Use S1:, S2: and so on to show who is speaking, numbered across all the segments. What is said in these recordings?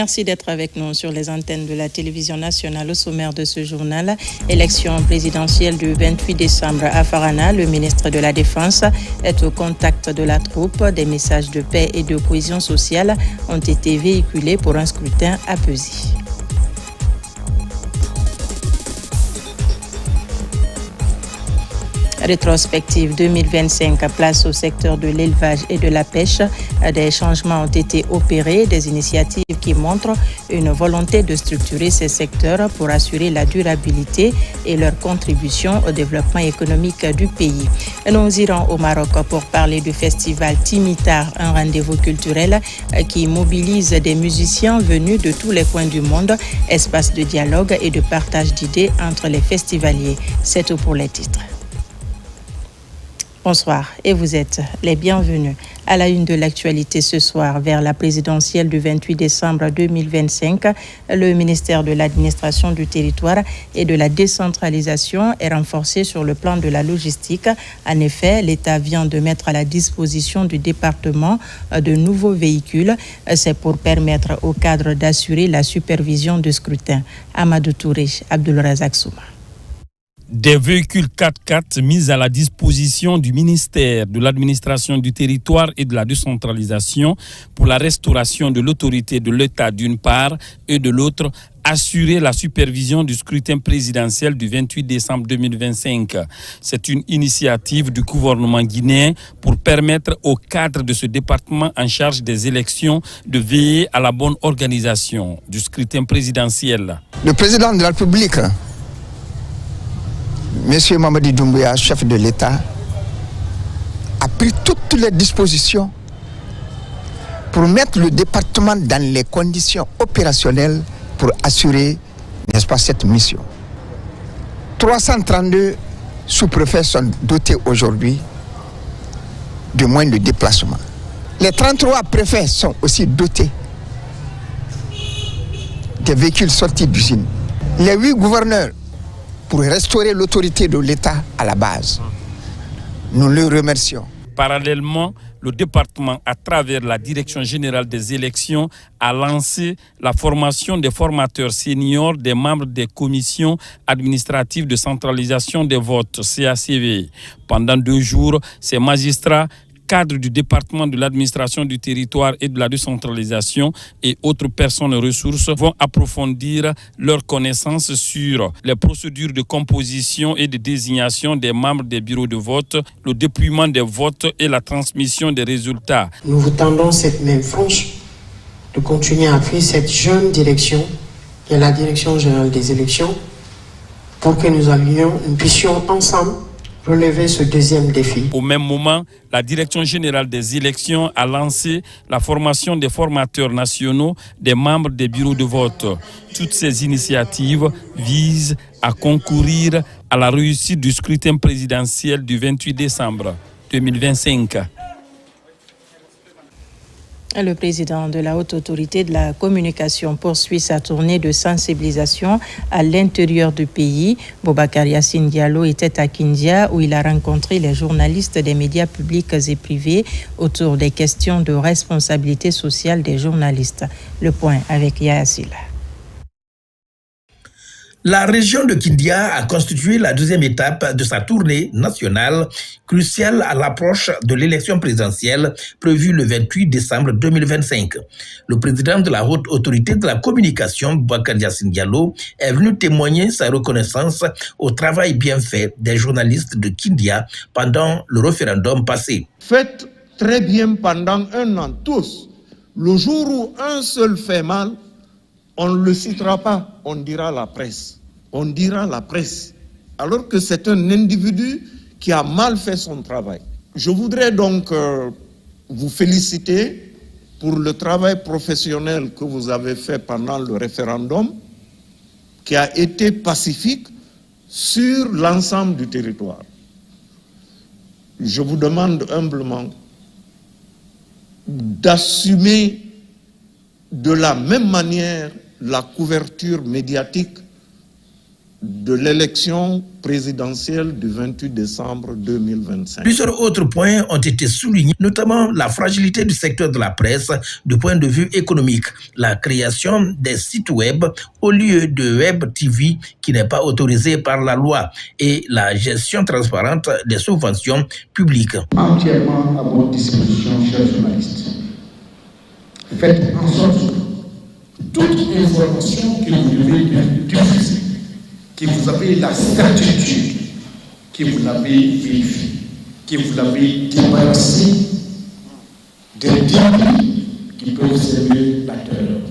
S1: Merci d'être avec nous sur les antennes de la télévision nationale. Au sommaire de ce journal, élection présidentielle du 28 décembre à Farana. Le ministre de la Défense est au contact de la troupe. Des messages de paix et de cohésion sociale ont été véhiculés pour un scrutin apaisé. Rétrospective 2025, place au secteur de l'élevage et de la pêche. Des changements ont été opérés, des initiatives qui montrent une volonté de structurer ces secteurs pour assurer la durabilité et leur contribution au développement économique du pays. Nous irons au Maroc pour parler du festival Timitar, un rendez-vous culturel qui mobilise des musiciens venus de tous les coins du monde, espace de dialogue et de partage d'idées entre les festivaliers. C'est tout pour les titres. Bonsoir et vous êtes les bienvenus à la une de l'actualité ce soir. Vers la présidentielle du 28 décembre 2025, le ministère de l'administration du territoire et de la décentralisation est renforcé sur le plan de la logistique. En effet, l'État vient de mettre à la disposition du département de nouveaux véhicules. C'est pour permettre au cadre d'assurer la supervision du scrutin. Amadou Touré, Abdulrazak Souma.
S2: Des véhicules 4x4 mis à la disposition du ministère de l'administration du territoire et de la décentralisation pour la restauration de l'autorité de l'État d'une part et de l'autre, assurer la supervision du scrutin présidentiel du 28 décembre 2025. C'est une initiative du gouvernement guinéen pour permettre au cadre de ce département en charge des élections de veiller à la bonne organisation du scrutin présidentiel.
S3: Le président de la République, Monsieur Mamadi Doumbouya, chef de l'État, a pris toutes les dispositions pour mettre le département dans les conditions opérationnelles pour assurer, n'est-ce pas, cette mission. 332 sous-préfets sont dotés aujourd'hui de moyens de déplacement. Les 33 préfets sont aussi dotés des véhicules sortis d'usine. Les 8 gouverneurs pour restaurer l'autorité de l'État à la base. Nous le remercions.
S2: Parallèlement, le département, à travers la Direction générale des élections, a lancé la formation des formateurs seniors des membres des commissions administratives de centralisation des votes, CACV. Pendant 2 jours, ces magistrats, cadres du département de l'administration du territoire et de la décentralisation et autres personnes ressources vont approfondir leurs connaissances sur les procédures de composition et de désignation des membres des bureaux de vote, le dépouillement des votes et la transmission des résultats.
S4: Nous vous tendons cette main franche de continuer à appuyer cette jeune direction qui est la Direction générale des élections pour que nous puissions ensemble relever ce deuxième défi.
S2: Au même moment, la Direction générale des élections a lancé la formation des formateurs nationaux des membres des bureaux de vote. Toutes ces initiatives visent à concourir à la réussite du scrutin présidentiel du 28 décembre 2025.
S1: Le président de la Haute Autorité de la Communication poursuit sa tournée de sensibilisation à l'intérieur du pays. Boubacar Yassine Diallo était à Kindia où il a rencontré les journalistes des médias publics et privés autour des questions de responsabilité sociale des journalistes. Le point avec Yassila.
S5: La région de Kindia a constitué la deuxième étape de sa tournée nationale, cruciale à l'approche de l'élection présidentielle prévue le 28 décembre 2025. Le président de la Haute Autorité de la Communication, Boubacar Yassine Diallo, est venu témoigner sa reconnaissance au travail bien fait des journalistes de Kindia pendant le référendum passé.
S6: Faites très bien pendant 1 an tous. Le jour où un seul fait mal, on ne le citera pas, on dira la presse. On dira la presse. Alors que c'est un individu qui a mal fait son travail. Je voudrais donc vous féliciter pour le travail professionnel que vous avez fait pendant le référendum, qui a été pacifique sur l'ensemble du territoire. Je vous demande humblement d'assumer de la même manière la couverture médiatique de l'élection présidentielle du 28 décembre 2025.
S5: Plusieurs autres points ont été soulignés, notamment la fragilité du secteur de la presse du point de vue économique, la création des sites web au lieu de web TV qui n'est pas autorisé par la loi et la gestion transparente des subventions publiques.
S7: Entièrement à votre disposition, chers journalistes. Faites en sorte que toute information que vous devez diffuser, que vous avez la certitude que vous l'avez vérifié, que vous l'avez débarrassé des débits qui peuvent servir d'acteurs.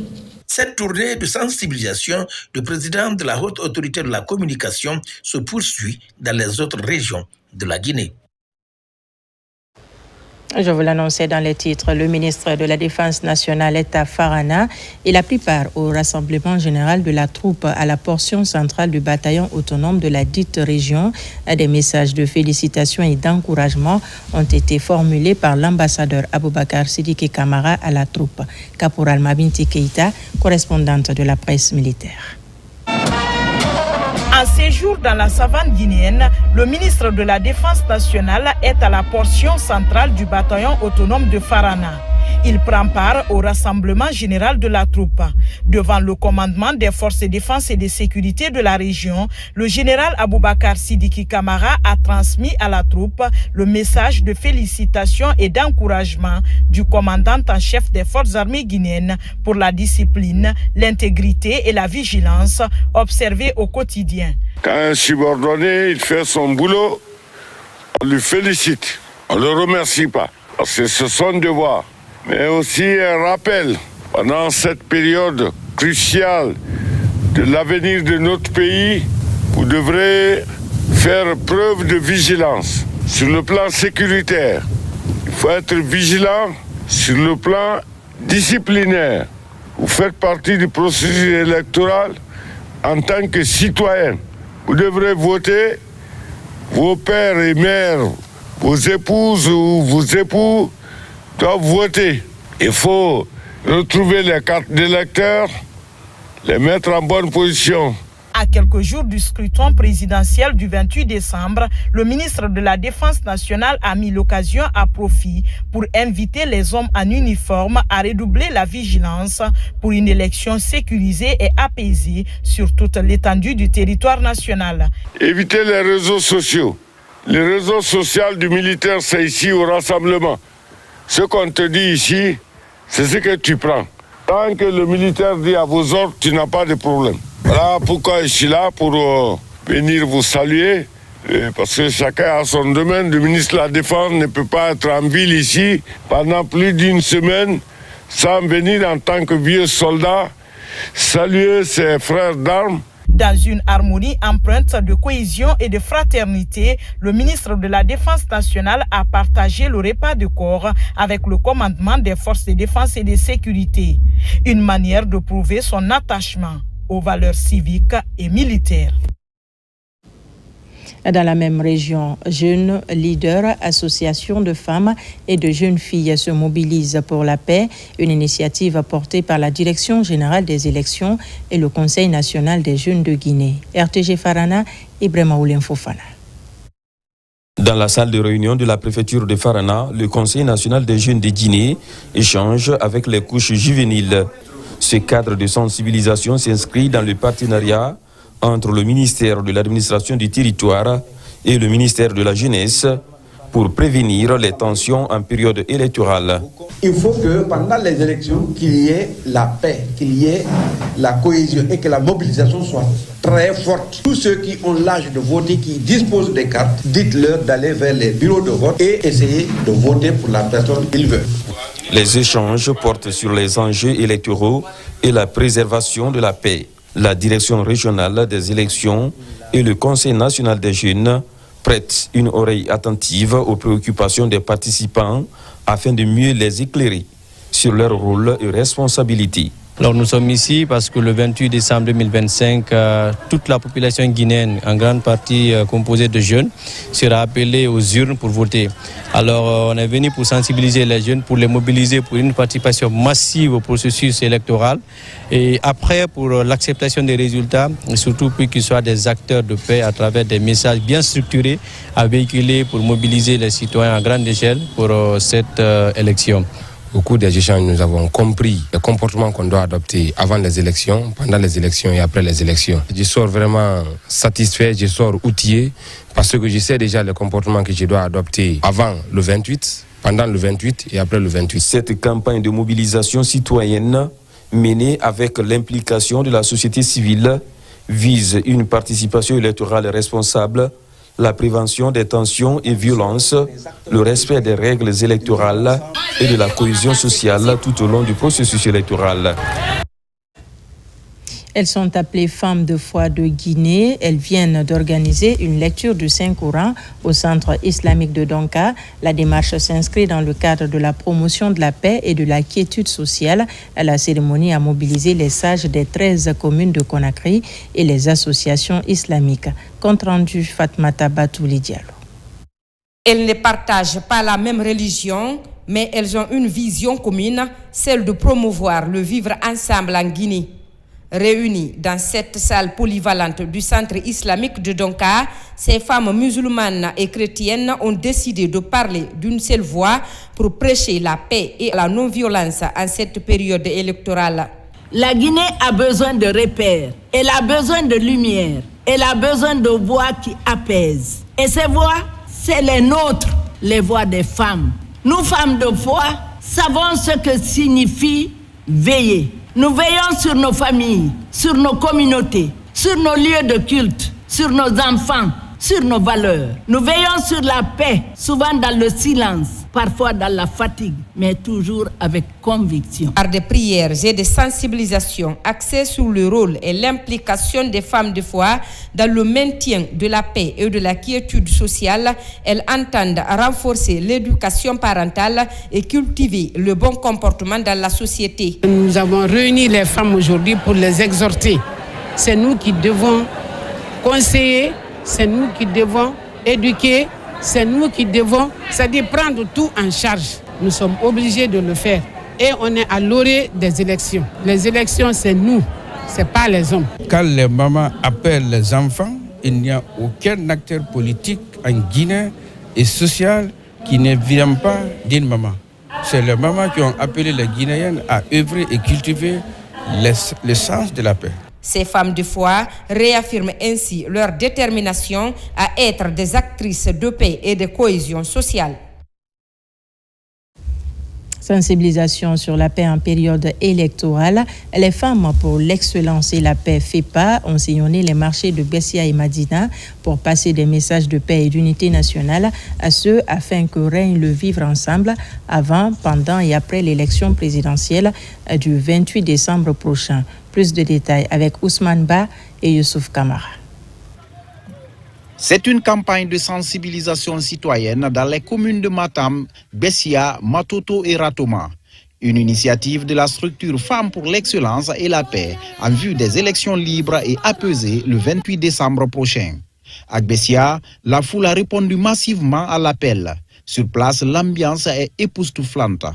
S5: Cette tournée de sensibilisation du président de la Haute Autorité de la Communication se poursuit dans les autres régions de la Guinée.
S1: Je vous l'annonçais dans les titres, le ministre de la Défense nationale est à Farana. Il a pris part au rassemblement général de la troupe à la portion centrale du bataillon autonome de la dite région. Des messages de félicitations et d'encouragement ont été formulés par l'ambassadeur Aboubakar Sidiki Camara à la troupe. Caporal Mabinti Keita, correspondante de la presse militaire.
S8: En séjour dans la savane guinéenne, le ministre de la Défense nationale est à la portion centrale du bataillon autonome de Farana. Il prend part au rassemblement général de la troupe. Devant le commandement des forces de défense et de sécurité de la région, le général Aboubakar Sidiki Camara a transmis à la troupe le message de félicitations et d'encouragement du commandant en chef des forces armées guinéennes pour la discipline, l'intégrité et la vigilance observées au quotidien.
S9: Quand un subordonné il fait son boulot, on lui félicite, on ne le remercie pas, parce que c'est son devoir. Mais aussi un rappel, pendant cette période cruciale de l'avenir de notre pays, vous devrez faire preuve de vigilance sur le plan sécuritaire. Il faut être vigilant sur le plan disciplinaire. Vous faites partie du processus électoral en tant que citoyen. Vous devrez voter, vos pères et mères, vos épouses ou vos époux doivent voter. Il faut retrouver les cartes d'électeurs, les mettre en bonne position.
S8: À quelques jours du scrutin présidentiel du 28 décembre, le ministre de la Défense nationale a mis l'occasion à profit pour inviter les hommes en uniforme à redoubler la vigilance pour une élection sécurisée et apaisée sur toute l'étendue du territoire national.
S9: Évitez les réseaux sociaux. Les réseaux sociaux du militaire, c'est ici au rassemblement. Ce qu'on te dit ici, c'est ce que tu prends. Tant que le militaire dit à vos ordres, tu n'as pas de problème. Voilà pourquoi je suis là, pour venir vous saluer. Parce que chacun a son domaine. Le ministre de la Défense ne peut pas être en ville ici pendant plus d'une semaine sans venir en tant que vieux soldat saluer ses frères d'armes.
S8: Dans une harmonie empreinte de cohésion et de fraternité, le ministre de la Défense nationale a partagé le repas de corps avec le commandement des forces de défense et de sécurité. Une manière de prouver son attachement aux valeurs civiques et militaires.
S1: Dans la même région, jeunes leaders, associations de femmes et de jeunes filles se mobilisent pour la paix, une initiative portée par la Direction générale des élections et le Conseil national des jeunes de Guinée. RTG Farana, Ibrahima Oulien Fofana.
S10: Dans la salle de réunion de la préfecture de Farana, le Conseil national des jeunes de Guinée échange avec les couches juvéniles. Ce cadre de sensibilisation s'inscrit dans le partenariat entre le ministère de l'administration du territoire et le ministère de la jeunesse pour prévenir les tensions en période électorale.
S11: Il faut que pendant les élections, qu'il y ait la paix, qu'il y ait la cohésion et que la mobilisation soit très forte. Tous ceux qui ont l'âge de voter, qui disposent des cartes, dites-leur d'aller vers les bureaux de vote et essayer de voter pour la personne qu'ils veulent.
S10: Les échanges portent sur les enjeux électoraux et la préservation de la paix. La direction régionale des élections et le Conseil national des jeunes prêtent une oreille attentive aux préoccupations des participants afin de mieux les éclairer sur leur rôle et responsabilités.
S12: Alors nous sommes ici parce que le 28 décembre 2025, toute la population guinéenne, en grande partie composée de jeunes, sera appelée aux urnes pour voter. Alors on est venu pour sensibiliser les jeunes, pour les mobiliser pour une participation massive au processus électoral et après pour l'acceptation des résultats, et surtout pour qu'ils soient des acteurs de paix à travers des messages bien structurés à véhiculer pour mobiliser les citoyens à grande échelle pour cette élection.
S13: Au cours des échanges, nous avons compris le comportement qu'on doit adopter avant les élections, pendant les élections et après les élections. Je sors vraiment satisfait, je sors outillé parce que je sais déjà le comportement que je dois adopter avant le 28, pendant le 28 et après le 28.
S10: Cette campagne de mobilisation citoyenne menée avec l'implication de la société civile vise une participation électorale responsable, la prévention des tensions et violences, le respect des règles électorales et de la cohésion sociale tout au long du processus électoral.
S1: Elles sont appelées Femmes de foi de Guinée. Elles viennent d'organiser une lecture du Saint-Coran au centre islamique de Donka. La démarche s'inscrit dans le cadre de la promotion de la paix et de la quiétude sociale. La cérémonie a mobilisé les sages des 13 communes de Conakry et les associations islamiques. Compte rendu Fatmata Batouli Diallo.
S14: Elles ne partagent pas la même religion, mais elles ont une vision commune, celle de promouvoir le vivre ensemble en Guinée. Réunies dans cette salle polyvalente du centre islamique de Donka, ces femmes musulmanes et chrétiennes ont décidé de parler d'une seule voix pour prêcher la paix et la non-violence en cette période électorale.
S15: La Guinée a besoin de repères, elle a besoin de lumière, elle a besoin de voix qui apaisent. Et ces voix, c'est les nôtres, les voix des femmes. Nous, femmes de foi, savons ce que signifie veiller. Nous veillons sur nos familles, sur nos communautés, sur nos lieux de culte, sur nos enfants, sur nos valeurs. Nous veillons sur la paix, souvent dans le silence, parfois dans la fatigue, mais toujours avec conviction.
S14: Par des prières et des sensibilisations axées sur le rôle et l'implication des femmes de foi dans le maintien de la paix et de la quiétude sociale, elles entendent renforcer l'éducation parentale et cultiver le bon comportement dans la société.
S16: Nous avons réuni les femmes aujourd'hui pour les exhorter. C'est nous qui devons conseiller, c'est nous qui devons éduquer, c'est nous qui devons, c'est-à-dire prendre tout en charge. Nous sommes obligés de le faire. Et on est à l'orée des élections. Les élections, c'est nous, c'est pas les hommes.
S17: Quand les mamans appellent les enfants, il n'y a aucun acteur politique en Guinée et social qui ne vient pas d'une maman. C'est les mamans qui ont appelé les Guinéennes à œuvrer et cultiver le sens de la paix.
S14: Ces femmes de foi réaffirment ainsi leur détermination à être des actrices de paix et de cohésion sociale.
S1: Sensibilisation sur la paix en période électorale. Les femmes pour l'excellence et la paix FEPA ont sillonné les marchés de Bessia et Madina pour passer des messages de paix et d'unité nationale à ceux afin que règne le vivre ensemble avant, pendant et après l'élection présidentielle du 28 décembre prochain. Plus de détails avec Ousmane Ba et Youssouf Kamara.
S18: C'est une campagne de sensibilisation citoyenne dans les communes de Matam, Bessia, Matoto et Ratoma. Une initiative de la structure Femmes pour l'excellence et la paix en vue des élections libres et apaisées le 28 décembre prochain. À Bessia, la foule a répondu massivement à l'appel. Sur place, l'ambiance est époustouflante.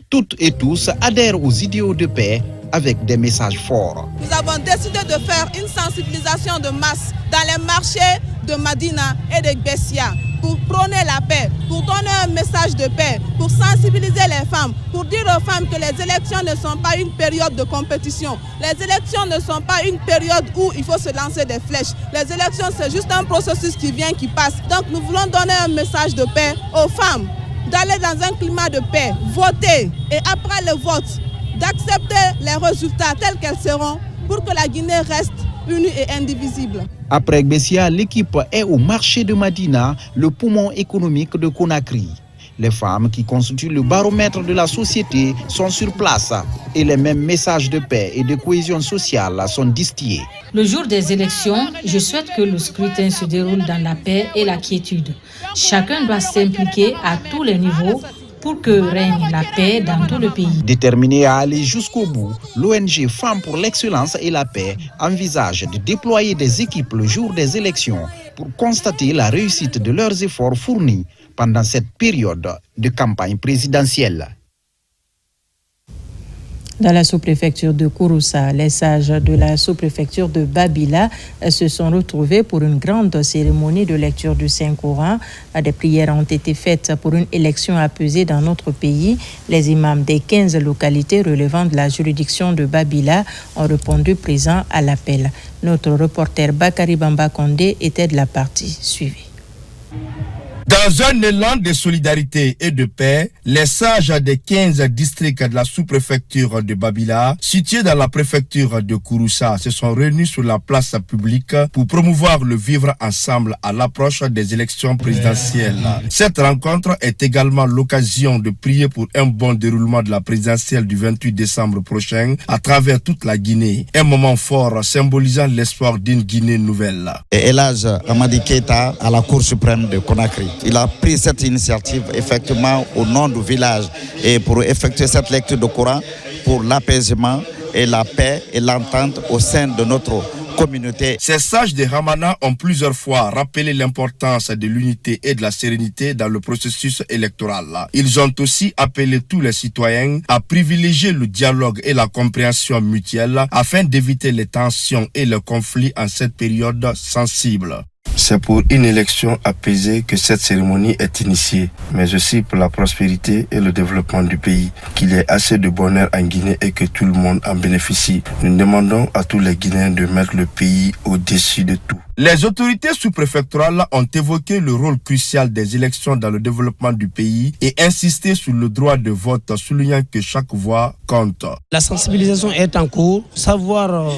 S18: Toutes et tous adhèrent aux idéaux de paix avec des messages forts.
S19: Nous avons décidé de faire une sensibilisation de masse dans les marchés de Madina et de Bessia pour prôner la paix, pour donner un message de paix, pour sensibiliser les femmes, pour dire aux femmes que les élections ne sont pas une période de compétition. Les élections ne sont pas une période où il faut se lancer des flèches. Les élections, c'est juste un processus qui vient, qui passe. Donc nous voulons donner un message de paix aux femmes, d'aller dans un climat de paix, voter et après le vote, d'accepter les résultats tels qu'elles seront pour que la Guinée reste unie et indivisible.
S18: Après Bessia, l'équipe est au marché de Madina, le poumon économique de Conakry. Les femmes qui constituent le baromètre de la société sont sur place et les mêmes messages de paix et de cohésion sociale sont distillés.
S20: Le jour des élections, je souhaite que le scrutin se déroule dans la paix et la quiétude. Chacun doit s'impliquer à tous les niveaux pour que règne la paix dans tout le pays.
S18: Déterminée à aller jusqu'au bout, l'ONG Femmes pour l'excellence et la paix envisage de déployer des équipes le jour des élections pour constater la réussite de leurs efforts fournis pendant cette période de campagne présidentielle.
S1: Dans la sous-préfecture de Kouroussa, les sages de la sous-préfecture de Babila se sont retrouvés pour une grande cérémonie de lecture du Saint-Coran. Des prières ont été faites pour une élection apaisée dans notre pays. Les imams des 15 localités relevant de la juridiction de Babila ont répondu présents à l'appel. Notre reporter Bakari Bamba Kondé était de la partie. Suivez.
S21: Dans un élan de solidarité et de paix, les sages des 15 districts de la sous-préfecture de Babila, situés dans la préfecture de Kouroussa, se sont réunis sur la place publique pour promouvoir le vivre ensemble à l'approche des élections présidentielles. Cette rencontre est également l'occasion de prier pour un bon déroulement de la présidentielle du 28 décembre prochain à travers toute la Guinée. Un moment fort symbolisant l'espoir d'une Guinée nouvelle.
S22: Et Elhadj Amadi Keïta à la Cour suprême de Conakry. Il a pris cette initiative effectivement au nom du village et pour effectuer cette lecture de Coran pour l'apaisement et la paix et l'entente au sein de notre communauté.
S21: Ces sages de Hamana ont plusieurs fois rappelé l'importance de l'unité et de la sérénité dans le processus électoral. Ils ont aussi appelé tous les citoyens à privilégier le dialogue et la compréhension mutuelle afin d'éviter les tensions et les conflits en cette période sensible. C'est pour une élection apaisée que cette cérémonie est initiée, mais aussi pour la prospérité et le développement du pays, qu'il y ait assez de bonheur en Guinée et que tout le monde en bénéficie. Nous demandons à tous les Guinéens de mettre le pays au-dessus de tout. Les autorités sous-préfectorales ont évoqué le rôle crucial des élections dans le développement du pays et insisté sur le droit de vote, soulignant que chaque voix compte.
S23: La sensibilisation est en cours, savoir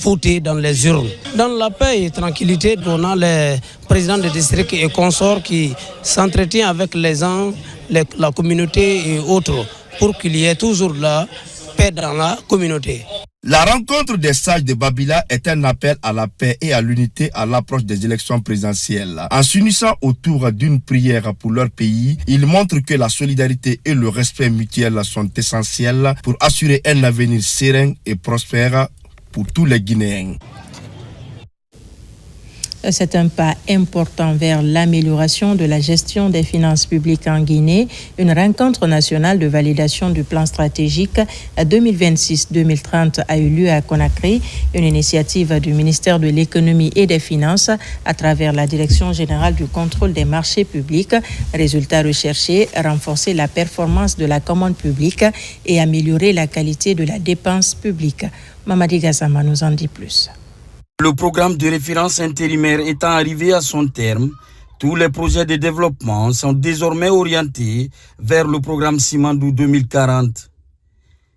S23: voter dans les urnes. Dans la paix et tranquillité, on a les présidents de district et consorts qui s'entretiennent avec les gens, la communauté et autres, pour qu'il y ait toujours la paix dans la communauté.
S21: La rencontre des sages de Babila est un appel à la paix et à l'unité à l'approche des élections présidentielles. En s'unissant autour d'une prière pour leur pays, ils montrent que la solidarité et le respect mutuel sont essentiels pour assurer un avenir serein et prospère pour tous les Guinéens.
S1: C'est un pas important vers l'amélioration de la gestion des finances publiques en Guinée. Une rencontre nationale de validation du plan stratégique 2026-2030 a eu lieu à Conakry, une initiative du ministère de l'Économie et des Finances à travers la Direction générale du contrôle des marchés publics. Résultat recherché, renforcer la performance de la commande publique et améliorer la qualité de la dépense publique. Mamadi Gassama nous en dit plus.
S24: Le programme de référence intérimaire étant arrivé à son terme, tous les projets de développement sont désormais orientés vers le programme Simandou 2040.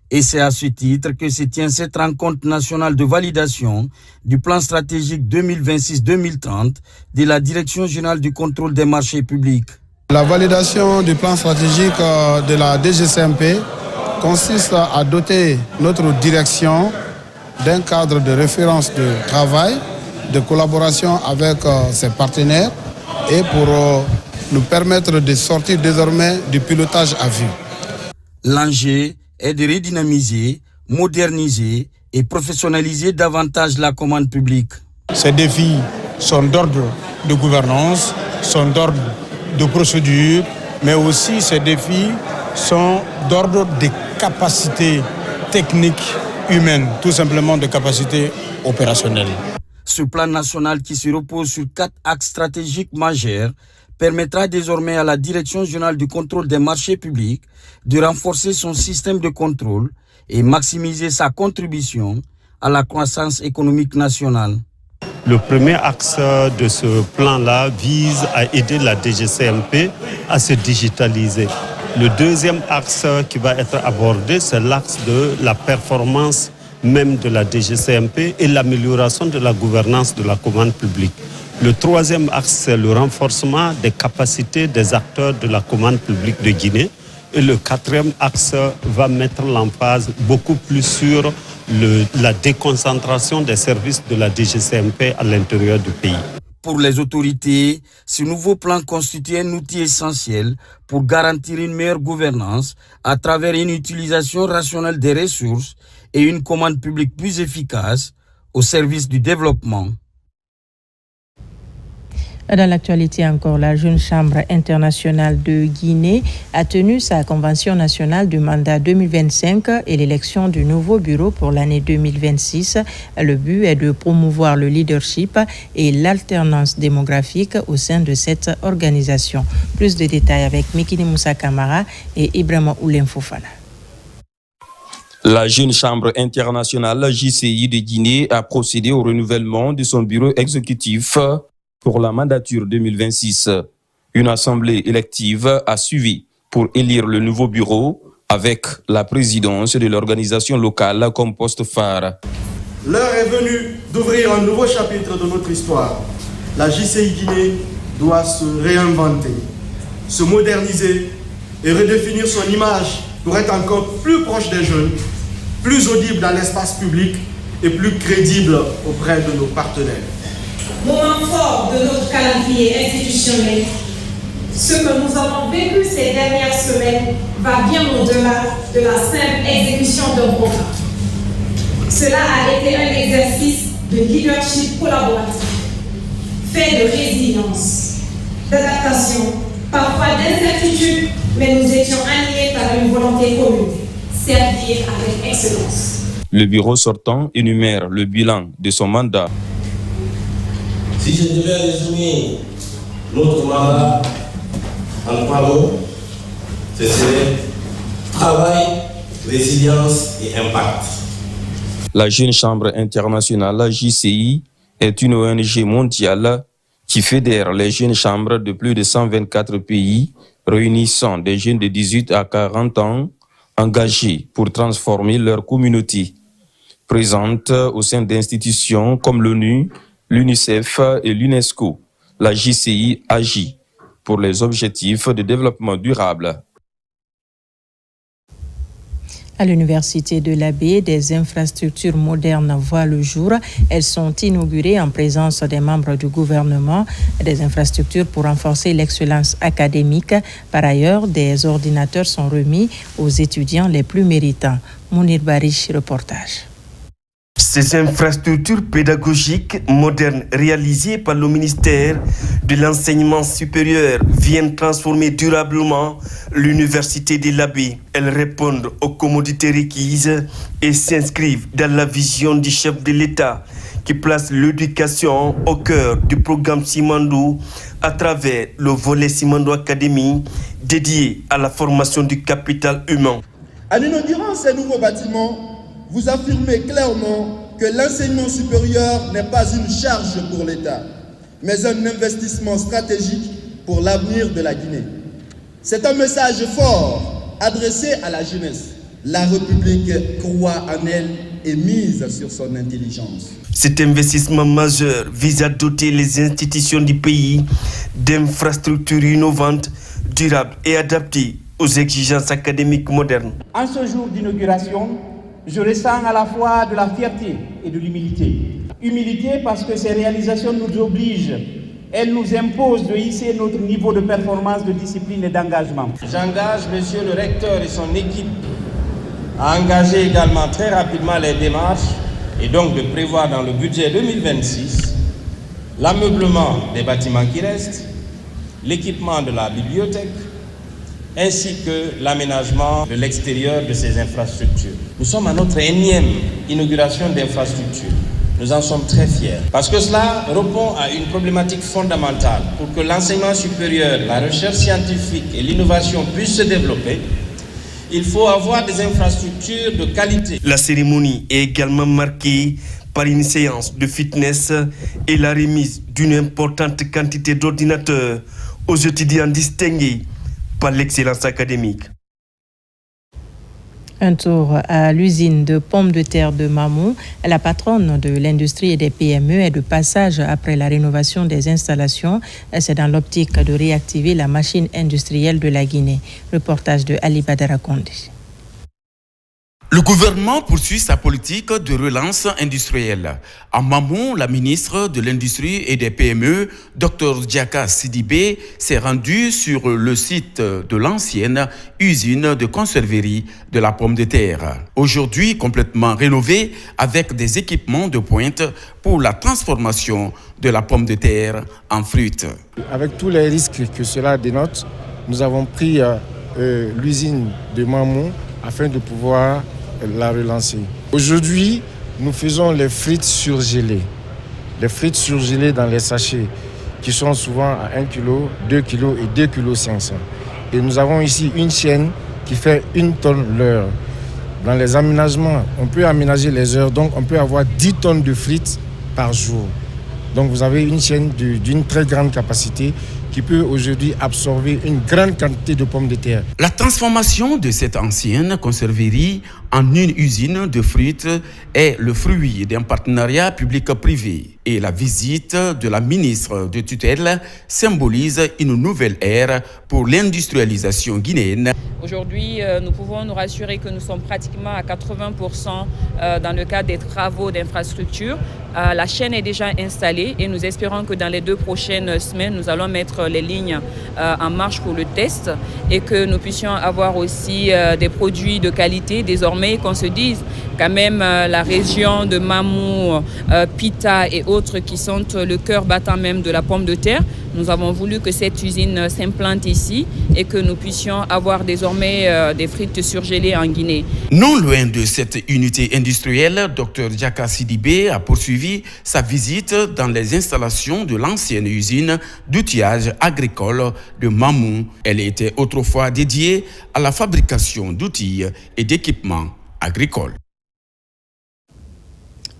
S24: Et c'est à ce titre que se tient cette rencontre nationale de validation du plan stratégique 2026-2030 de la Direction générale du contrôle des marchés publics.
S25: La validation du plan stratégique de la DGCMP consiste à doter notre direction d'un cadre de référence de travail, de collaboration avec ses partenaires et pour nous permettre de sortir désormais du pilotage à vue.
S24: L'enjeu est de redynamiser, moderniser et professionnaliser davantage la commande publique.
S25: Ces défis sont d'ordre de gouvernance, sont d'ordre de procédure, mais aussi ces défis sont d'ordre des capacités techniques humaine, tout simplement de capacité opérationnelle.
S24: Ce plan national qui se repose sur 4 axes stratégiques majeurs permettra désormais à la Direction générale du contrôle des marchés publics de renforcer son système de contrôle et maximiser sa contribution à la croissance économique nationale.
S26: Le premier axe de ce plan-là vise à aider la DGCMP à se digitaliser. Le deuxième axe qui va être abordé, c'est l'axe de la performance même de la DGCMP et l'amélioration de la gouvernance de la commande publique. Le troisième axe, c'est le renforcement des capacités des acteurs de la commande publique de Guinée. Et le quatrième axe va mettre l'emphase beaucoup plus sur la déconcentration des services de la DGCMP à l'intérieur du pays.
S24: Pour les autorités, ce nouveau plan constitue un outil essentiel pour garantir une meilleure gouvernance à travers une utilisation rationnelle des ressources et une commande publique plus efficace au service du développement.
S1: Dans l'actualité encore, la Jeune Chambre internationale de Guinée a tenu sa convention nationale du mandat 2025 et l'élection du nouveau bureau pour l'année 2026. Le but est de promouvoir le leadership et l'alternance démographique au sein de cette organisation. Plus de détails avec Mikini Moussa Kamara et Ibrahima Oulem Fofana.
S10: La Jeune Chambre internationale JCI de Guinée a procédé au renouvellement de son bureau exécutif pour la mandature 2026. Une assemblée élective a suivi pour élire le nouveau bureau avec la présidence de l'organisation locale comme poste phare.
S2: L'heure est venue d'ouvrir un nouveau chapitre de notre histoire. La JCI Guinée doit se réinventer, se moderniser et redéfinir son image pour être encore plus proche des jeunes, plus audible dans l'espace public et plus crédible auprès de nos partenaires.
S3: Moment fort de notre calendrier institutionnel, ce que nous avons vécu ces dernières semaines va bien au-delà de la simple exécution d'un programme. Cela a été un exercice de leadership collaboratif, fait de résilience, d'adaptation, parfois d'incertitude, mais nous étions animés par une volonté commune, servir avec excellence.
S10: Le bureau sortant énumère le bilan de son mandat.
S4: Si je devais résumer notre mandat en 3 mots, ce serait travail, résilience et impact.
S10: La Jeune Chambre internationale JCI est une ONG mondiale qui fédère les jeunes chambres de plus de 124 pays, réunissant des jeunes de 18 à 40 ans engagés pour transformer leur communauté. Présente au sein d'institutions comme l'ONU, l'UNICEF et l'UNESCO, la JCI agit pour les objectifs de développement durable.
S1: À l'Université de l'Abbé, des infrastructures modernes voient le jour. Elles sont inaugurées en présence des membres du gouvernement, des infrastructures pour renforcer l'excellence académique. Par ailleurs, des ordinateurs sont remis aux étudiants les plus méritants. Mounir Barish, reportage.
S5: Ces infrastructures pédagogiques modernes réalisées par le ministère de l'Enseignement supérieur viennent transformer durablement l'Université de l'Abbé. Elles répondent aux commodités requises et s'inscrivent dans la vision du chef de l'État qui place l'éducation au cœur du programme Simandou à travers le volet Simandou Academy dédié à la formation du capital humain.
S2: En inaugurant ces nouveaux bâtiments, vous affirmez clairement que l'enseignement supérieur n'est pas une charge pour l'État, mais un investissement stratégique pour l'avenir de la Guinée. C'est un message fort adressé à la jeunesse. La République croit en elle et mise sur son intelligence.
S5: Cet investissement majeur vise à doter les institutions du pays d'infrastructures innovantes, durables et adaptées aux exigences académiques modernes.
S6: En ce jour d'inauguration, je ressens à la fois de la fierté et de l'humilité. Humilité parce que ces réalisations nous obligent, elles nous imposent de hisser notre niveau de performance, de discipline et d'engagement. J'engage monsieur le recteur et son équipe à engager également très rapidement les démarches et donc de prévoir dans le budget 2026 l'ameublement des bâtiments qui restent, l'équipement de la bibliothèque, ainsi que l'aménagement de l'extérieur de ces infrastructures. Nous sommes à notre énième inauguration d'infrastructures. Nous en sommes très fiers. Parce que cela répond à une problématique fondamentale. Pour que l'enseignement supérieur, la recherche scientifique et l'innovation puissent se développer, il faut avoir des infrastructures de qualité.
S5: La cérémonie est également marquée par une séance de fitness et la remise d'une importante quantité d'ordinateurs aux étudiants distingués par l'excellence académique.
S1: Un tour à l'usine de pommes de terre de Mamou. La patronne de l'industrie et des PME est de passage après la rénovation des installations. C'est dans l'optique de réactiver la machine industrielle de la Guinée. Reportage de Ali Badara Kondi.
S7: Le gouvernement poursuit sa politique de relance industrielle. En Mamou, la ministre de l'Industrie et des PME, Dr Diaka Sidibé, s'est rendue sur le site de l'ancienne usine de conserverie de la pomme de terre. Aujourd'hui complètement rénovée avec des équipements de pointe pour la transformation de la pomme de terre en fruits.
S8: Avec tous les risques que cela dénote, nous avons pris l'usine de Mamou afin de pouvoir la relancer. Aujourd'hui, nous faisons les frites surgelées. Les frites surgelées dans les sachets qui sont souvent à 1 kg, 2 kg et 2 kg 500. Et nous avons ici une chaîne qui fait 1 tonne l'heure. Dans les aménagements, on peut aménager les heures, donc on peut avoir 10 tonnes de frites par jour. Donc vous avez une chaîne d'une très grande capacité qui peut aujourd'hui absorber une grande quantité de pommes de terre.
S7: La transformation de cette ancienne conserverie en une usine de fruits est le fruit d'un partenariat public-privé. Et la visite de la ministre de tutelle symbolise une nouvelle ère pour l'industrialisation guinéenne.
S9: Aujourd'hui, nous pouvons nous rassurer que nous sommes pratiquement à 80% dans le cadre des travaux d'infrastructure. La chaîne est déjà installée et nous espérons que dans les 2 prochaines semaines, nous allons mettre les lignes en marche pour le test et que nous puissions avoir aussi des produits de qualité. Désormais, qu'on se dise quand même la région de Mamou, Pita et autres qui sont le cœur battant même de la pomme de terre. Nous avons voulu que cette usine s'implante ici et que nous puissions avoir désormais des frites surgelées en Guinée.
S7: Non loin de cette unité industrielle, Dr Diaka Sidibé a poursuivi sa visite dans les installations de l'ancienne usine d'outillage agricole de Mamou. Elle était autrefois dédiée à la fabrication d'outils et d'équipements agricoles.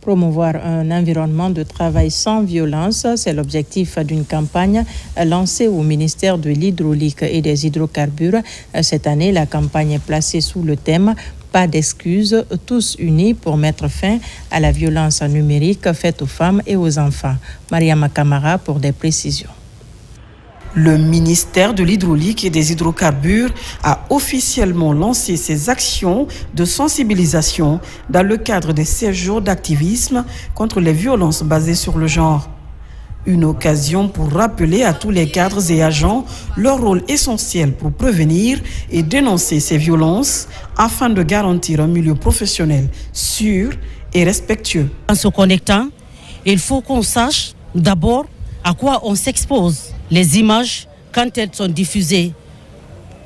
S1: Promouvoir un environnement de travail sans violence, c'est l'objectif d'une campagne lancée au ministère de l'Hydraulique et des Hydrocarbures. Cette année, la campagne est placée sous le thème « Pas d'excuses, tous unis pour mettre fin à la violence numérique faite aux femmes et aux enfants ». Mariama Kamara pour des précisions.
S11: Le ministère de l'Hydraulique et des Hydrocarbures a officiellement lancé ses actions de sensibilisation dans le cadre des 16 jours d'activisme contre les violences basées sur le genre. Une occasion pour rappeler à tous les cadres et agents leur rôle essentiel pour prévenir et dénoncer ces violences afin de garantir un milieu professionnel sûr et respectueux.
S12: En se connectant, il faut qu'on sache d'abord à quoi on s'expose. Les images, quand elles sont diffusées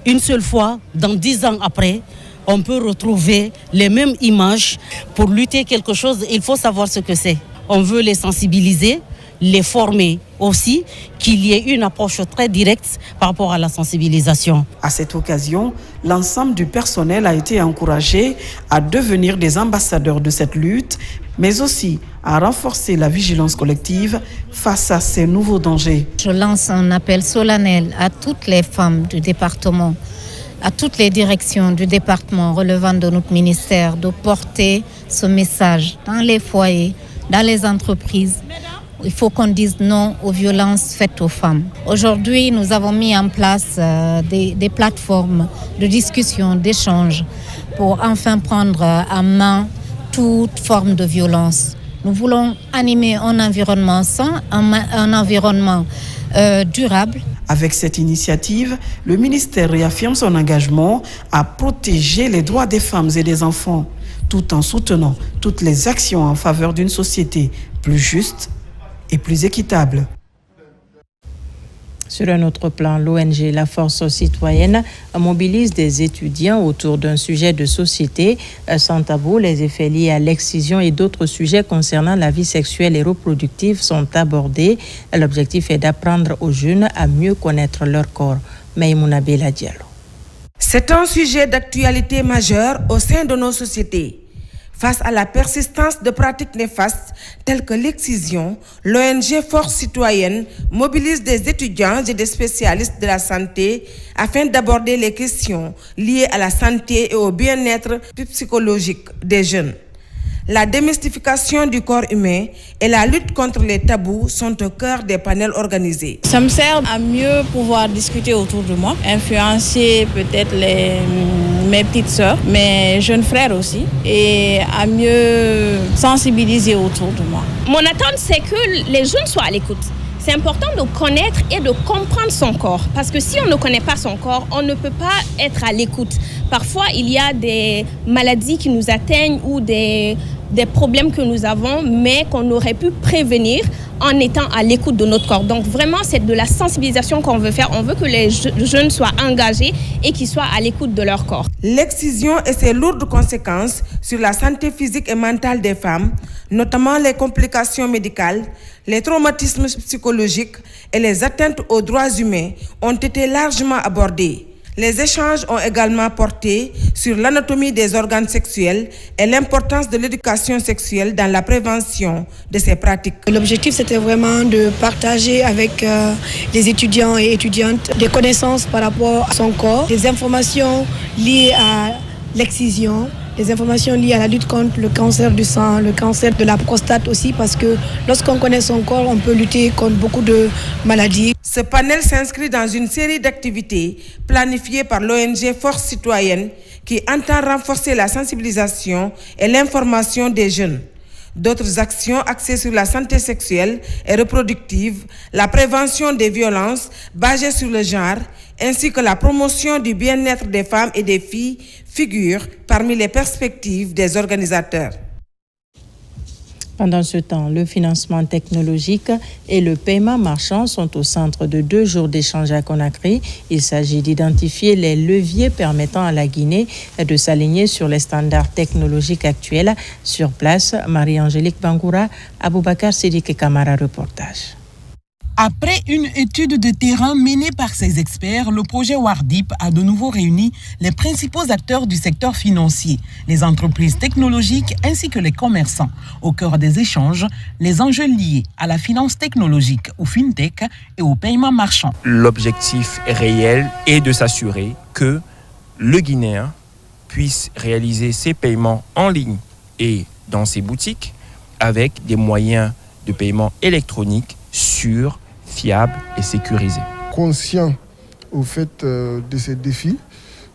S12: une seule fois, dans 10 ans après, on peut retrouver les mêmes images. Pour lutter quelque chose, il faut savoir ce que c'est. On veut les sensibiliser, les former aussi, qu'il y ait une approche très directe par rapport à la sensibilisation.
S11: À cette occasion, l'ensemble du personnel a été encouragé à devenir des ambassadeurs de cette lutte, mais aussi à renforcer la vigilance collective face à ces nouveaux dangers.
S13: Je lance un appel solennel à toutes les femmes du département, à toutes les directions du département relevant de notre ministère de porter ce message dans les foyers, dans les entreprises. Il faut qu'on dise non aux violences faites aux femmes. Aujourd'hui, nous avons mis en place des plateformes de discussion, d'échange pour enfin prendre en main toute forme de violence. Nous voulons animer un environnement sain, un environnement durable.
S11: Avec cette initiative, le ministère réaffirme son engagement à protéger les droits des femmes et des enfants, tout en soutenant toutes les actions en faveur d'une société plus juste et plus équitable.
S1: Sur un autre plan, l'ONG La Force Citoyenne mobilise des étudiants autour d'un sujet de société sans tabou. Les effets liés à l'excision et d'autres sujets concernant la vie sexuelle et reproductive sont abordés. L'objectif est d'apprendre aux jeunes à mieux connaître leur corps. Maïmouna Bella Diallo.
S27: C'est un sujet d'actualité majeure au sein de nos sociétés. Face à la persistance de pratiques néfastes telles que l'excision, l'ONG Force Citoyenne mobilise des étudiants et des spécialistes de la santé afin d'aborder les questions liées à la santé et au bien-être psychologique des jeunes. La démystification du corps humain et la lutte contre les tabous sont au cœur des panels organisés.
S14: Ça me sert à mieux pouvoir discuter autour de moi, influencer peut-être mes petites sœurs, mes jeunes frères aussi, et à mieux sensibiliser autour de moi.
S15: Mon attente, c'est que les jeunes soient à l'écoute. C'est important de connaître et de comprendre son corps. Parce que si on ne connaît pas son corps, on ne peut pas être à l'écoute. Parfois, il y a des maladies qui nous atteignent ou des problèmes que nous avons, mais qu'on aurait pu prévenir en étant à l'écoute de notre corps. Donc vraiment, c'est de la sensibilisation qu'on veut faire. On veut que les jeunes soient engagés et qu'ils soient à l'écoute de leur corps.
S27: L'excision et ses lourdes conséquences sur la santé physique et mentale des femmes, notamment les complications médicales, les traumatismes psychologiques et les atteintes aux droits humains ont été largement abordés. Les échanges ont également porté sur l'anatomie des organes sexuels et l'importance de l'éducation sexuelle dans la prévention de ces pratiques.
S16: L'objectif, c'était vraiment de partager avec les étudiants et étudiantes des connaissances par rapport à son corps, des informations liées à l'excision, des informations liées à la lutte contre le cancer du sang, le cancer de la prostate aussi, parce que lorsqu'on connaît son corps, on peut lutter contre beaucoup de maladies.
S27: Ce panel s'inscrit dans une série d'activités planifiées par l'ONG Force Citoyenne qui entend renforcer la sensibilisation et l'information des jeunes. D'autres actions axées sur la santé sexuelle et reproductive, la prévention des violences basées sur le genre, ainsi que la promotion du bien-être des femmes et des filles figurent parmi les perspectives des organisateurs.
S1: Pendant ce temps, le financement technologique et le paiement marchand sont au centre de 2 jours d'échange à Conakry. Il s'agit d'identifier les leviers permettant à la Guinée de s'aligner sur les standards technologiques actuels. Sur place, Marie-Angélique Bangoura, Aboubakar Sidiki Kamara, reportage.
S17: Après une étude de terrain menée par ces experts, le projet WARDIP a de nouveau réuni les principaux acteurs du secteur financier, les entreprises technologiques ainsi que les commerçants. Au cœur des échanges, les enjeux liés à la finance technologique, au fintech et au paiement marchand.
S18: L'objectif réel est de s'assurer que le Guinéen puisse réaliser ses paiements en ligne et dans ses boutiques avec des moyens de paiement électronique sûrs, fiable et sécurisé.
S25: Conscient au fait de ces défis,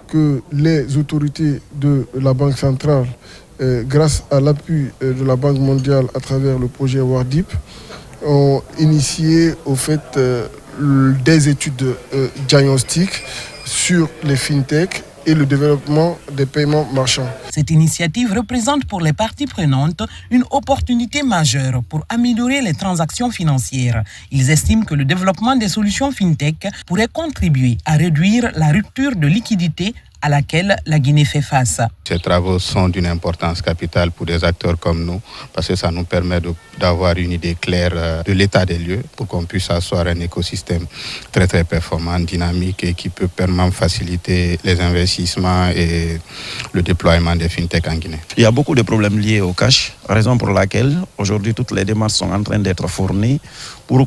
S25: que les autorités de la Banque centrale, grâce à l'appui de la Banque mondiale à travers le projet WARDIP, ont initié au fait des études diagnostiques sur les fintech et le développement des paiements marchands.
S17: Cette initiative représente pour les parties prenantes une opportunité majeure pour améliorer les transactions financières. Ils estiment que le développement des solutions fintech pourrait contribuer à réduire la rupture de liquidité à laquelle la Guinée fait face.
S19: Ces travaux sont d'une importance capitale pour des acteurs comme nous parce que ça nous permet d'avoir une idée claire de l'état des lieux pour qu'on puisse asseoir un écosystème très très performant, dynamique et qui peut permettre faciliter les investissements et le déploiement des fintech en Guinée.
S20: Il y a beaucoup de problèmes liés au cash, raison pour laquelle aujourd'hui toutes les démarches sont en train d'être fournies pour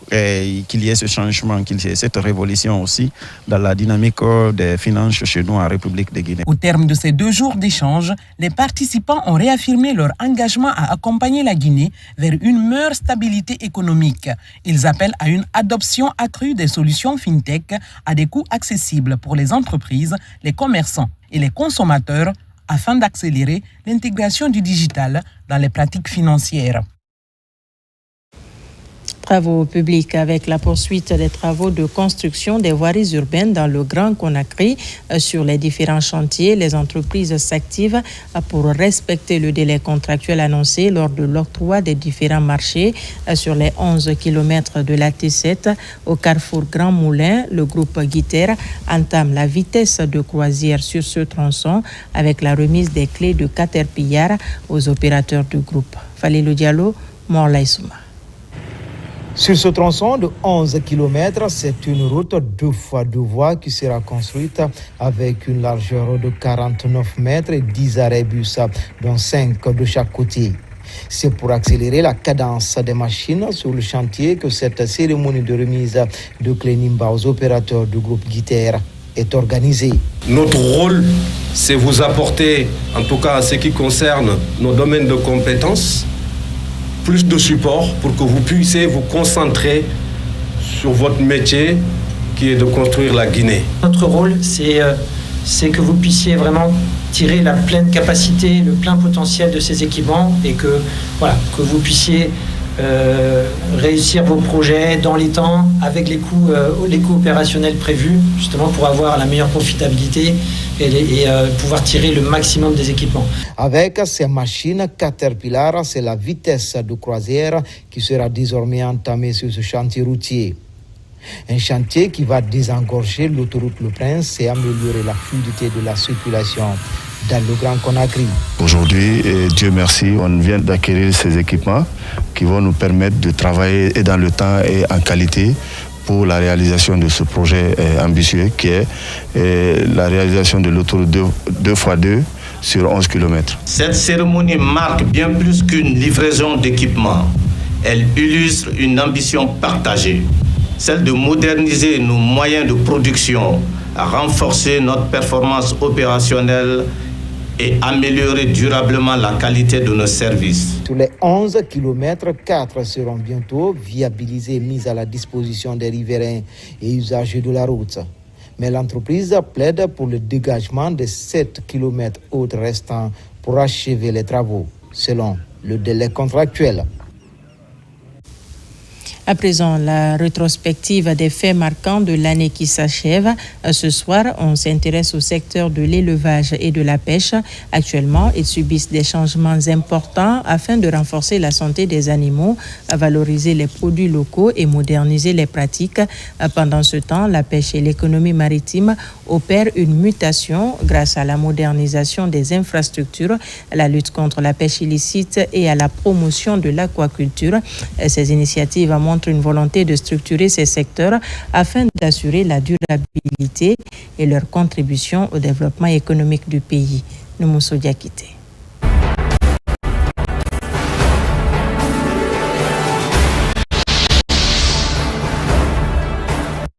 S20: qu'il y ait ce changement, qu'il y ait cette révolution aussi dans la dynamique des finances chez nous en République de Guinée.
S17: Au terme de ces 2 jours d'échange, les participants ont réaffirmé leur engagement à accompagner la Guinée vers une meilleure stabilité économique. Ils appellent à une adoption accrue des solutions fintech à des coûts accessibles pour les entreprises, les commerçants et les consommateurs afin d'accélérer l'intégration du digital dans les pratiques financières.
S1: Travaux publics avec la poursuite des travaux de construction des voiries urbaines dans le Grand Conakry. Sur les différents chantiers, les entreprises s'activent pour respecter le délai contractuel annoncé lors de l'octroi des différents marchés. Sur les 11 km de la T7 au carrefour Grand Moulin, le groupe Guiter entame la vitesse de croisière sur ce tronçon avec la remise des clés de Caterpillar aux opérateurs du groupe. Falilou Diallo, Morlaï Souma.
S28: Sur ce tronçon de 11 km, c'est une route 2x2 voies qui sera construite avec une largeur de 49 mètres et 10 arrêts bus, dont 5 de chaque côté. C'est pour accélérer la cadence des machines sur le chantier que cette cérémonie de remise de clés Nimba aux opérateurs du groupe Guiter est organisée.
S3: Notre rôle, c'est vous apporter, en tout cas en ce qui concerne nos domaines de compétences, plus de support pour que vous puissiez vous concentrer sur votre métier qui est de construire la Guinée.
S4: Notre rôle, c'est que vous puissiez vraiment tirer la pleine capacité, le plein potentiel de ces équipements et que vous puissiez réussir vos projets dans les temps avec les coûts opérationnels prévus, justement pour avoir la meilleure profitabilité et pouvoir tirer le maximum des équipements.
S28: Avec ces machines Caterpillar, c'est la vitesse de croisière qui sera désormais entamée sur ce chantier routier. Un chantier qui va désengorger l'autoroute Le Prince et améliorer la fluidité de la circulation dans le Grand Conakry.
S10: Aujourd'hui, Dieu merci, on vient d'acquérir ces équipements qui vont nous permettre de travailler et dans le temps et en qualité pour la réalisation de ce projet ambitieux qui est la réalisation de l'autoroute 2x2 sur 11 km.
S21: Cette cérémonie marque bien plus qu'une livraison d'équipements. Elle illustre une ambition partagée, celle de moderniser nos moyens de production, renforcer notre performance opérationnelle et améliorer durablement la qualité de nos services.
S28: Sur les 11 km, 4 seront bientôt viabilisés et mis à la disposition des riverains et usagers de la route. Mais l'entreprise plaide pour le dégagement des 7 km autres restants pour achever les travaux, selon le délai contractuel.
S1: À présent, la rétrospective des faits marquants de l'année qui s'achève. Ce soir, on s'intéresse au secteur de l'élevage et de la pêche. Actuellement, ils subissent des changements importants afin de renforcer la santé des animaux, valoriser les produits locaux et moderniser les pratiques. Pendant ce temps, la pêche et l'économie maritime opèrent une mutation grâce à la modernisation des infrastructures, à la lutte contre la pêche illicite et à la promotion de l'aquaculture. Ces initiatives montrent une volonté de structurer ces secteurs afin d'assurer la durabilité et leur contribution au développement économique du pays. Noumousso Diakité.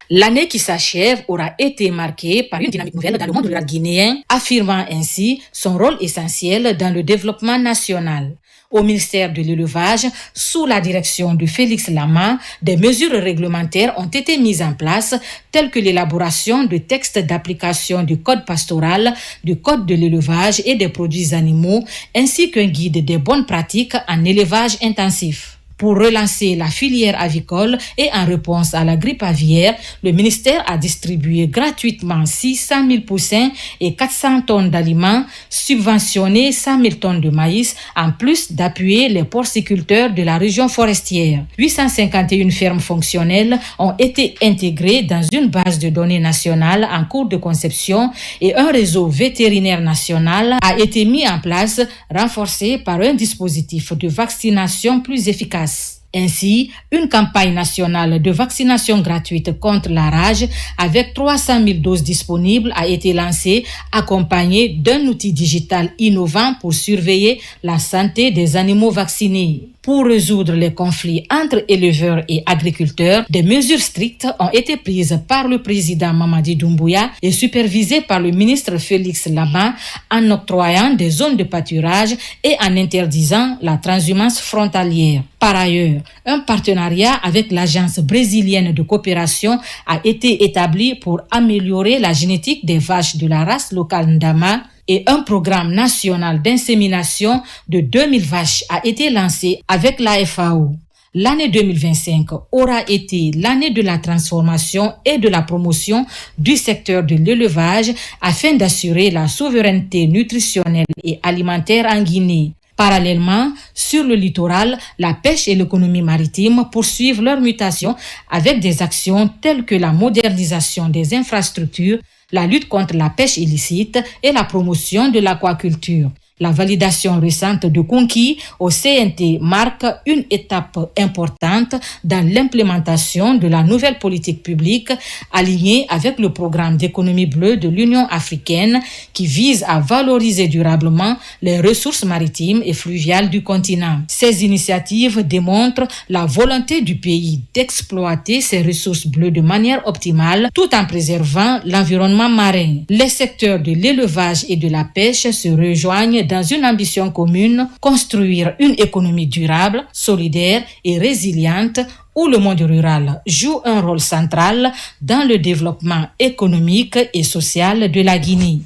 S22: L'année qui s'achève aura été marquée par une dynamique nouvelle dans le monde rural guinéen, affirmant ainsi son rôle essentiel dans le développement national. Au ministère de l'Élevage, sous la direction de Félix Lama, des mesures réglementaires ont été mises en place, telles que l'élaboration de textes d'application du Code pastoral, du Code de l'élevage et des produits animaux, ainsi qu'un guide des bonnes pratiques en élevage intensif. Pour relancer la filière avicole et en réponse à la grippe aviaire, le ministère a distribué gratuitement 600 000 poussins et 400 tonnes d'aliments, subventionné 100 000 tonnes de maïs, en plus d'appuyer les porciculteurs de la région forestière. 851 fermes fonctionnelles ont été intégrées dans une base de données nationale en cours de conception et un réseau vétérinaire national a été mis en place, renforcé par un dispositif de vaccination plus efficace. Ainsi, une campagne nationale de vaccination gratuite contre la rage avec 300 000 doses disponibles a été lancée, accompagnée d'un outil digital innovant pour surveiller la santé des animaux vaccinés. Pour résoudre les conflits entre éleveurs et agriculteurs, des mesures strictes ont été prises par le président Mamadi Doumbouya et supervisées par le ministre Félix Lama en octroyant des zones de pâturage et en interdisant la transhumance frontalière. Par ailleurs, un partenariat avec l'Agence brésilienne de coopération a été établi pour améliorer la génétique des vaches de la race locale Ndama et un programme national d'insémination de 2000 vaches a été lancé avec la FAO. L'année 2025 aura été l'année de la transformation et de la promotion du secteur de l'élevage afin d'assurer la souveraineté nutritionnelle et alimentaire en Guinée. Parallèlement, sur le littoral, la pêche et l'économie maritime poursuivent leur mutation avec des actions telles que la modernisation des infrastructures, la lutte contre la pêche illicite et la promotion de l'aquaculture. La validation récente de conquis au CNT marque une étape importante dans l'implémentation de la nouvelle politique publique alignée avec le programme d'économie bleue de l'Union africaine qui vise à valoriser durablement les ressources maritimes et fluviales du continent. Ces initiatives démontrent la volonté du pays d'exploiter ses ressources bleues de manière optimale tout en préservant l'environnement marin. Les secteurs de l'élevage et de la pêche se rejoignent dans une ambition commune, construire une économie durable, solidaire et résiliente où le monde rural joue un rôle central dans le développement économique et social de la Guinée.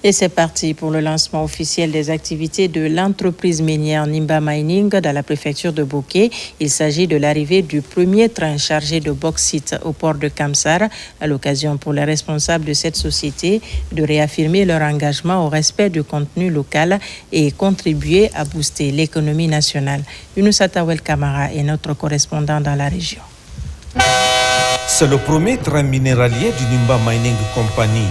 S1: Et c'est parti pour le lancement officiel des activités de l'entreprise minière Nimba Mining dans la préfecture de Boké. Il s'agit de l'arrivée du premier train chargé de bauxite au port de Kamsar, à l'occasion pour les responsables de cette société de réaffirmer leur engagement au respect du contenu local et contribuer à booster l'économie nationale. Younouss Atawel Kamara est notre correspondant dans la région.
S2: C'est le premier train minéralier du Nimba Mining Company.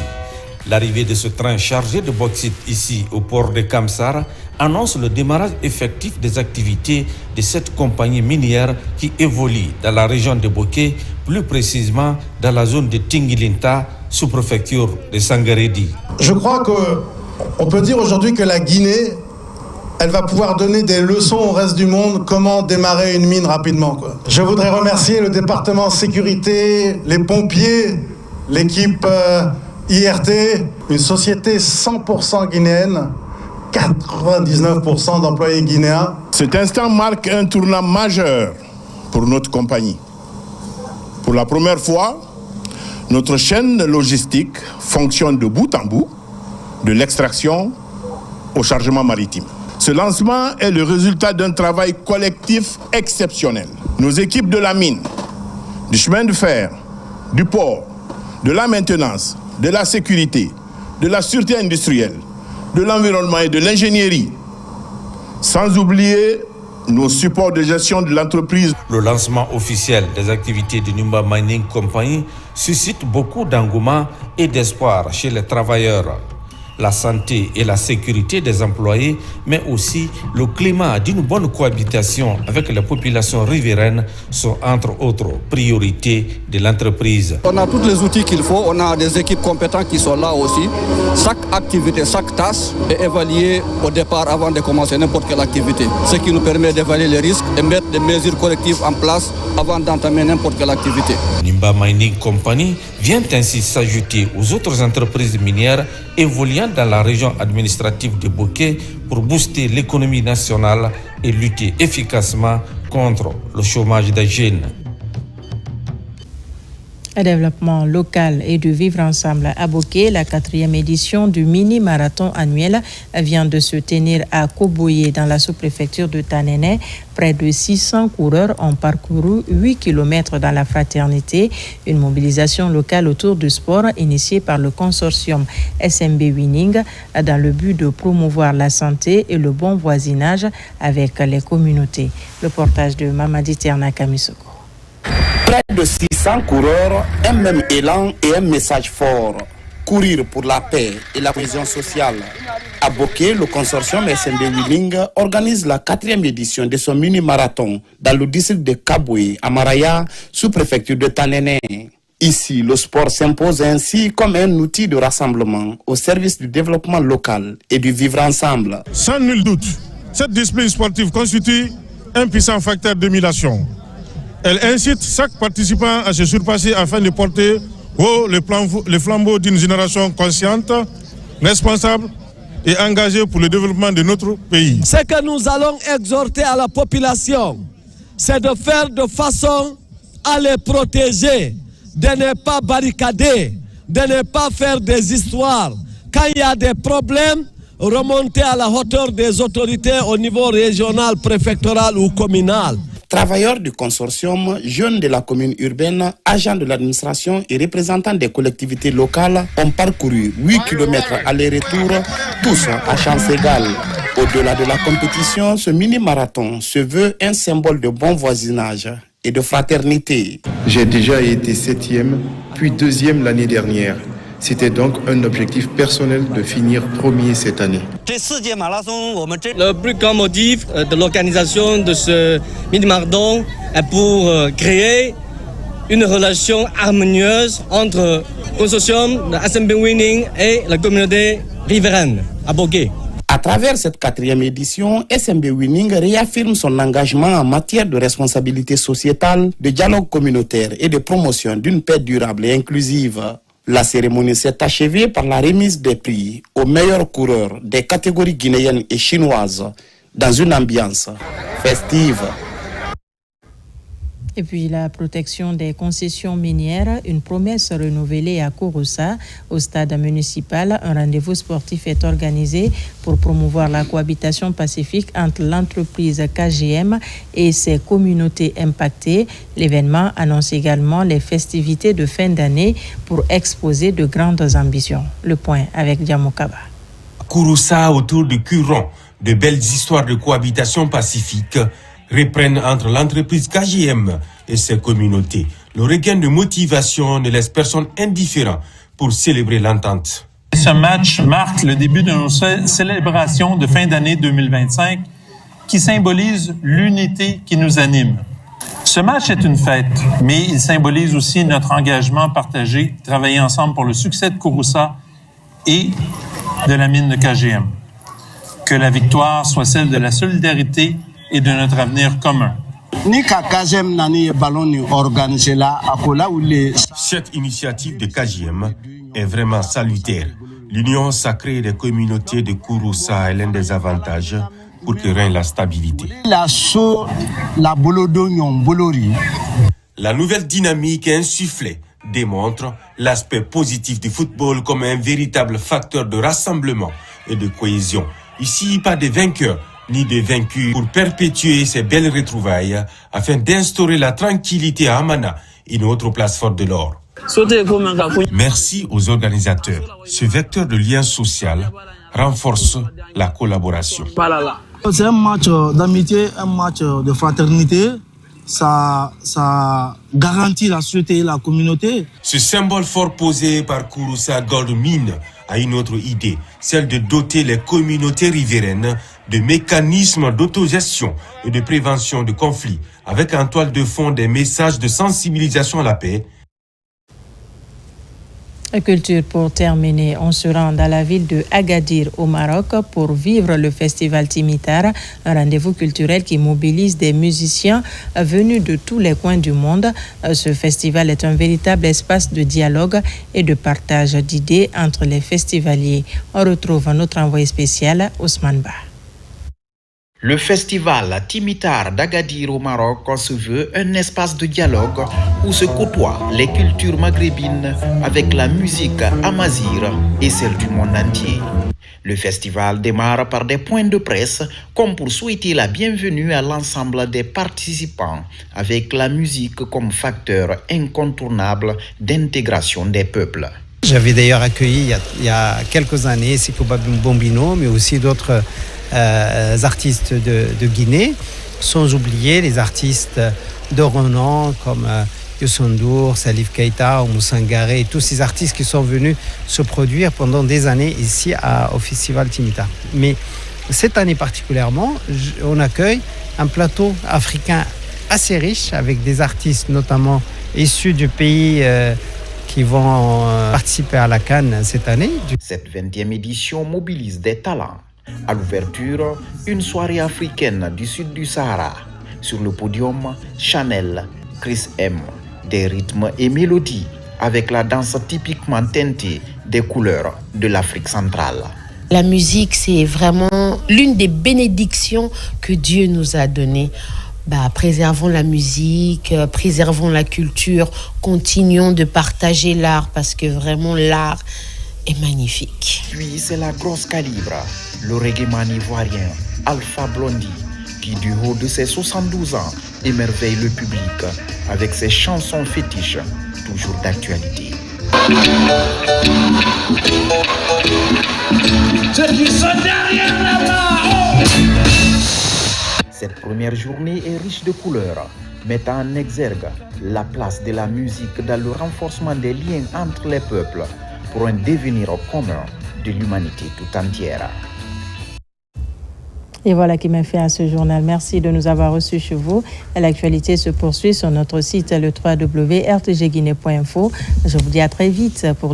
S2: L'arrivée de ce train chargé de bauxite ici au port de Kamsar annonce le démarrage effectif des activités de cette compagnie minière qui évolue dans la région de Boké, plus précisément dans la zone de Tingilinta, sous-préfecture de Sangaredi.
S5: Je crois qu'on peut dire aujourd'hui que la Guinée, elle va pouvoir donner des leçons au reste du monde comment démarrer une mine rapidement. Je voudrais remercier le département sécurité, les pompiers, l'équipe IRT, une société 100% guinéenne, 99% d'employés guinéens.
S6: Cet instant marque un tournant majeur pour notre compagnie. Pour la première fois, notre chaîne logistique fonctionne de bout en bout, de l'extraction au chargement maritime. Ce lancement est le résultat d'un travail collectif exceptionnel. Nos équipes de la mine, du chemin de fer, du port, de la maintenance, de la sécurité, de la sûreté industrielle, de l'environnement et de l'ingénierie, sans oublier nos supports de gestion de l'entreprise.
S2: Le lancement officiel des activités du Nimba Mining Company suscite beaucoup d'engouement et d'espoir chez les travailleurs. La santé et la sécurité des employés, mais aussi le climat d'une bonne cohabitation avec les populations riveraines sont entre autres priorités de l'entreprise.
S8: On a tous les outils qu'il faut, on a des équipes compétentes qui sont là aussi. Chaque activité, chaque tâche est évaluée au départ avant de commencer n'importe quelle activité. Ce qui nous permet d'évaluer les risques et mettre des mesures correctives en place avant d'entamer n'importe quelle activité.
S2: Nimba Mining Company vient ainsi s'ajouter aux autres entreprises minières évoluant dans la région administrative de Boké pour booster l'économie nationale et lutter efficacement contre le chômage des jeunes.
S1: Le développement local et de vivre ensemble à Boké, la 4e édition du mini-marathon annuel vient de se tenir à Koboye dans la sous-préfecture de Tanene. Près de 600 coureurs ont parcouru 8 km dans la fraternité. Une mobilisation locale autour du sport initiée par le consortium SMB Winning dans le but de promouvoir la santé et le bon voisinage avec les communautés. Le reportage de Mamadi Terna Kamisoko.
S9: Près de 600 coureurs, un même élan et un message fort. Courir pour la paix et la cohésion sociale. À Boké, le consortium SMB Winning organise la 4e édition de son mini-marathon dans le district de Kaboué, à Maraya, sous-préfecture de Tanene. Ici, le sport s'impose ainsi comme un outil de rassemblement au service du développement local et du vivre ensemble.
S23: Sans nul doute, cette discipline sportive constitue un puissant facteur d'émulation. Elle incite chaque participant à se surpasser afin de porter haut le flambeau d'une génération consciente, responsable et engagée pour le développement de notre pays.
S24: Ce que nous allons exhorter à la population, c'est de faire de façon à les protéger, de ne pas barricader, de ne pas faire des histoires. Quand il y a des problèmes, remonter à la hauteur des autorités au niveau régional, préfectoral ou communal.
S9: Travailleurs du consortium, jeunes de la commune urbaine, agents de l'administration et représentants des collectivités locales ont parcouru 8 km aller-retour, tous à chance égale. Au-delà de la compétition, ce mini-marathon se veut un symbole de bon voisinage et de fraternité.
S7: J'ai déjà été 7e, puis 2e l'année dernière. C'était donc un objectif personnel de finir premier cette année.
S11: Le plus grand motif de l'organisation de ce mini-marathon est pour créer une relation harmonieuse entre le consortium de SMB Winning et la communauté riveraine à Bogué.
S9: À travers cette 4e édition, SMB Winning réaffirme son engagement en matière de responsabilité sociétale, de dialogue communautaire et de promotion d'une paix durable et inclusive. La cérémonie s'est achevée par la remise des prix aux meilleurs coureurs des catégories guinéennes et chinoises dans une ambiance festive.
S1: Et puis la protection des concessions minières, une promesse renouvelée à Kouroussa. Au stade municipal, un rendez-vous sportif est organisé pour promouvoir la cohabitation pacifique entre l'entreprise KGM et ses communautés impactées. L'événement annonce également les festivités de fin d'année pour exposer de grandes ambitions. Le point avec Diamokaba.
S2: Kouroussa autour de Curon, de belles histoires de cohabitation pacifique reprennent entre l'entreprise KGM et ses communautés. Le regain de motivation ne laisse personne indifférent pour célébrer l'entente.
S12: Ce match marque le début de nos célébrations de fin d'année 2025 qui symbolise l'unité qui nous anime. Ce match est une fête, mais il symbolise aussi notre engagement partagé, travailler ensemble pour le succès de Kouroussa et de la mine de KGM. Que la victoire soit celle de la solidarité et de notre avenir commun.
S2: Cette initiative de KGM est vraiment salutaire. L'union sacrée des communautés de Kouroussa est l'un des avantages pour que règne la stabilité. La nouvelle dynamique insufflée démontre l'aspect positif du football comme un véritable facteur de rassemblement et de cohésion. Ici, pas de vainqueurs ni de vaincus pour perpétuer ces belles retrouvailles afin d'instaurer la tranquillité à Amana, une autre place forte de l'or. Merci aux organisateurs. Ce vecteur de lien social renforce la collaboration.
S13: C'est un match d'amitié, un match de fraternité. Ça garantit la sûreté et la communauté.
S2: Ce symbole fort posé par Kouroussa Gold Mine a une autre idée, celle de doter les communautés riveraines de mécanismes d'autogestion et de prévention de conflits, avec en toile de fond des messages de sensibilisation à la paix.
S1: Culture pour terminer, on se rend dans la ville de Agadir au Maroc pour vivre le festival Timitar, un rendez-vous culturel qui mobilise des musiciens venus de tous les coins du monde. Ce festival est un véritable espace de dialogue et de partage d'idées entre les festivaliers. On retrouve notre envoyé spécial, Ousmane Ba.
S14: Le festival Timitar d'Agadir au Maroc se veut un espace de dialogue où se côtoient les cultures maghrébines avec la musique amazigh et celle du monde entier. Le festival démarre par des points de presse comme pour souhaiter la bienvenue à l'ensemble des participants avec la musique comme facteur incontournable d'intégration des peuples.
S15: J'avais d'ailleurs accueilli il y a quelques années Sipho Bombino, mais aussi d'autres artistes de Guinée, sans oublier les artistes de renom comme Youssou N'Dour, Salif Keita, Oumou Sangaré, et tous ces artistes qui sont venus se produire pendant des années ici au Festival Timitar. Mais cette année particulièrement, on accueille un plateau africain assez riche avec des artistes notamment issus du pays qui vont participer à la Cannes cette année.
S14: Cette 20e édition mobilise des talents. À l'ouverture, une soirée africaine du sud du Sahara. Sur le podium, Chanel, Chris M. Des rythmes et mélodies avec la danse typiquement teintée des couleurs de l'Afrique centrale.
S16: La musique, c'est vraiment l'une des bénédictions que Dieu nous a données. Préservons la musique, préservons la culture, continuons de partager l'art parce que vraiment l'art est magnifique.
S14: Puis c'est la grosse calibre, le reggaeman ivoirien Alpha Blondy, qui du haut de ses 72 ans émerveille le public avec ses chansons fétiches, toujours d'actualité. Ceux qui sont derrière là-bas, Cette première journée est riche de couleurs. met en exergue la place de la musique dans le renforcement des liens entre les peuples pour un devenir commun de l'humanité tout entière.
S1: Et voilà qui m'a fait à ce journal. Merci de nous avoir reçus chez vous. L'actualité se poursuit sur notre site le www.rtgguinée.info. Je vous dis à très vite pour